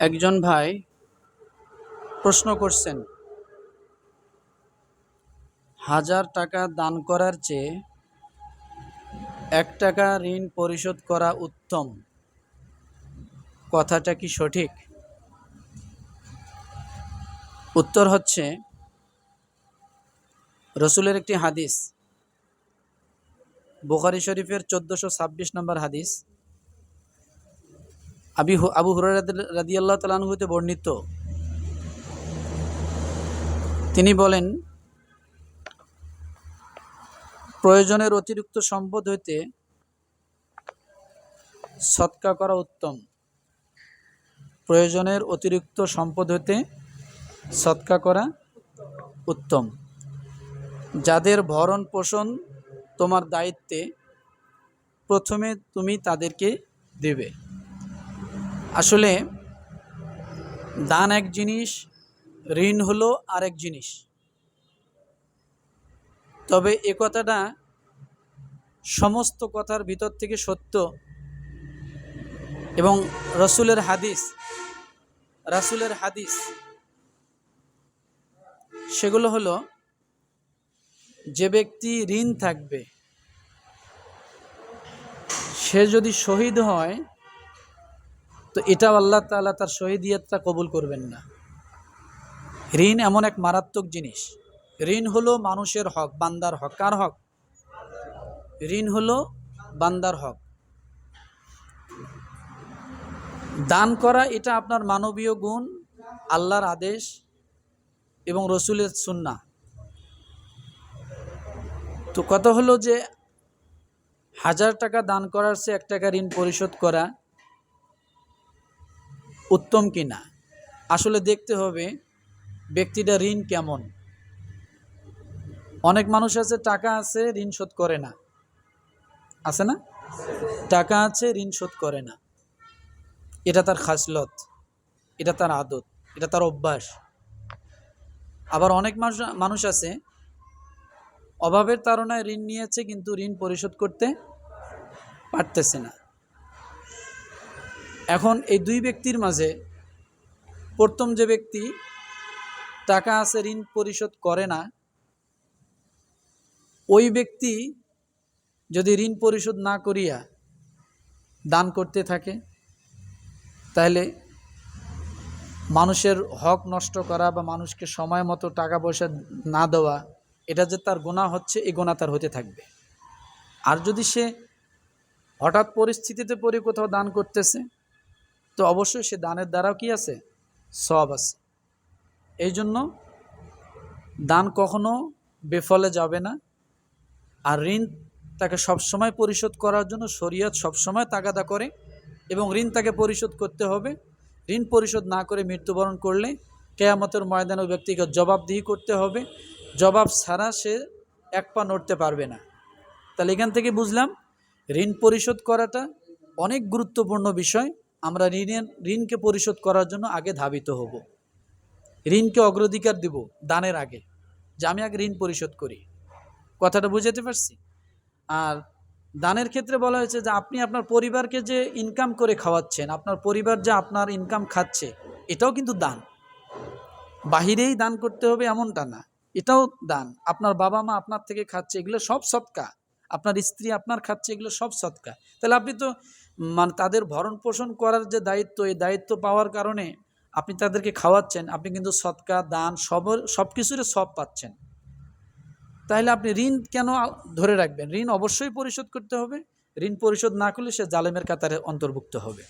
একজন ভাই প্রশ্ন করছেন, 1000 টাকা দান করার চেয়ে 1 টাকা ঋণ পরিশোধ করা উত্তম, কথাটা কি সঠিক? উত্তর হচ্ছে, রসুলের একটি হাদিস, বুখারী শরীফের 1426 নম্বর হাদিস, আবু হুরায়রা রাদিয়াল্লাহু তাআলা আনহু হতে বর্ণিত। তিনি বলেন, প্রয়োজনের অতিরিক্ত সম্পদ হইতে সদকা করা উত্তম। প্রয়োজনের অতিরিক্ত সম্পদ হইতে সদকা করা উত্তম। যাদের ভরণ পোষণ তোমার দায়িত্বে, প্রথমে তুমি তাদেরকে দেবে। আসলে দান এক জিনিস, ঋণ হলো আরেক জিনিস। তবে এ কথাটা সমস্ত কথার ভিতর থেকে সত্য, এবং রাসূলের হাদিস সেগুলো হলো, যে ব্যক্তি ঋণ থাকবে সে যদি শহীদ হয় তো এটাও আল্লাহ তাআলা তার শহীদিয়তটা কবুল করবেন না। ঋণ এমন এক মারাত্মক জিনিস। ঋণ হলো মানুষের হক, বান্দার হক। কার হক? ঋণ হলো বান্দার হক। দান করা এটা আপনার মানবীয় গুণ, আল্লাহর আদেশ এবং রসুলের সুন্নাহ। তো কথা হলো যে 1000 টাকা দান করার চেয়ে 1 টাকা ঋণ পরিশোধ করা উত্তম কিনা। আসলে দেখতে হবে ব্যক্তিটা ঋণ কেমন। অনেক মানুষ আছে, টাকা আছে, ঋণ শোধ করে না। আছে না? টাকা আছে, ঋণ শোধ করে না। এটা তার খাসলত, এটা তার আদত, এটা তার অভ্যাস। আবার অনেক মানুষ আছে, অভাবের তাড়নায় ঋণ নিয়েছে কিন্তু ঋণ পরিশোধ করতে পারতেছে না। এখন এই দুই ব্যক্তির মাঝে প্রথম যে ব্যক্তি টাকা আছে, ঋণ পরিশোধ করে না, ওই ব্যক্তি যদি ঋণ পরিশোধ না করিয়া দান করতে থাকে, তাহলে মানুষের হক নষ্ট করা বা মানুষকে সময় মতো টাকা পয়সা না দেওয়া, এটা যে তার গুনাহ হচ্ছে, এই গুনাহ তার হতে থাকবে। আর যদি সে হঠাৎ পরিস্থিতিতে পড়ে কোথাও দান করতেছে, তো অবশ্যই সে দানের দ্বারাও কি আছে? সওয়াব আছে। এই জন্য দান কখনো বেফলে যাবে না। আর ঋণ তাকে সবসময় পরিশোধ করার জন্য শরীয়ত সবসময় তাগাদা করে, এবং ঋণ তাকে পরিশোধ করতে হবে। ঋণ পরিশোধ না করে মৃত্যুবরণ করলে কিয়ামতের ময়দানে ওই ব্যক্তিকে জবাবদিহি করতে হবে। জবাব ছাড়া সে এক পা নড়তে পারবে না। তাহলে এখান থেকে বুঝলাম ঋণ পরিশোধ করাটা অনেক গুরুত্বপূর্ণ বিষয়। আমরা ঋণকে পরিশোধ করার জন্য আগে ধাবিত হব। ঋণকে অগ্রাধিকার দিব দানের আগে, যে আমি আগে ঋণ পরিশোধ করি। কথাটা বুঝাতে পারছি? আর দানের ক্ষেত্রে বলা হয়েছে যে আপনি আপনার পরিবারকে যে ইনকাম করে খাওয়াচ্ছেন, আপনার পরিবার যে আপনার ইনকাম খাচ্ছে, এটাও কিন্তু দান। বাহিরেই দান করতে হবে এমনটা না, এটাও দান। আপনার বাবা মা আপনার থেকে খাচ্ছে, এগুলো সব সদকা। আপনার স্ত্রী আপনার খাচ্ছে, এগুলো সব সদকা। তাহলে আপনি তো মানে তাদের ভরণ পোষণ করার যে দায়িত্ব, এই দায়িত্ব পাওয়ার কারণে আপনি তাদেরকে খাওয়াচ্ছেন, আপনি কিন্তু সদকা, দান সব কিছুরই সব পাচ্ছেন। তাহলে আপনি ঋণ কেন ধরে রাখবেন? ঋণ অবশ্যই পরিশোধ করতে হবে। ঋণ পরিশোধ না করলে সে জালেমের কাতারে অন্তর্ভুক্ত হবে।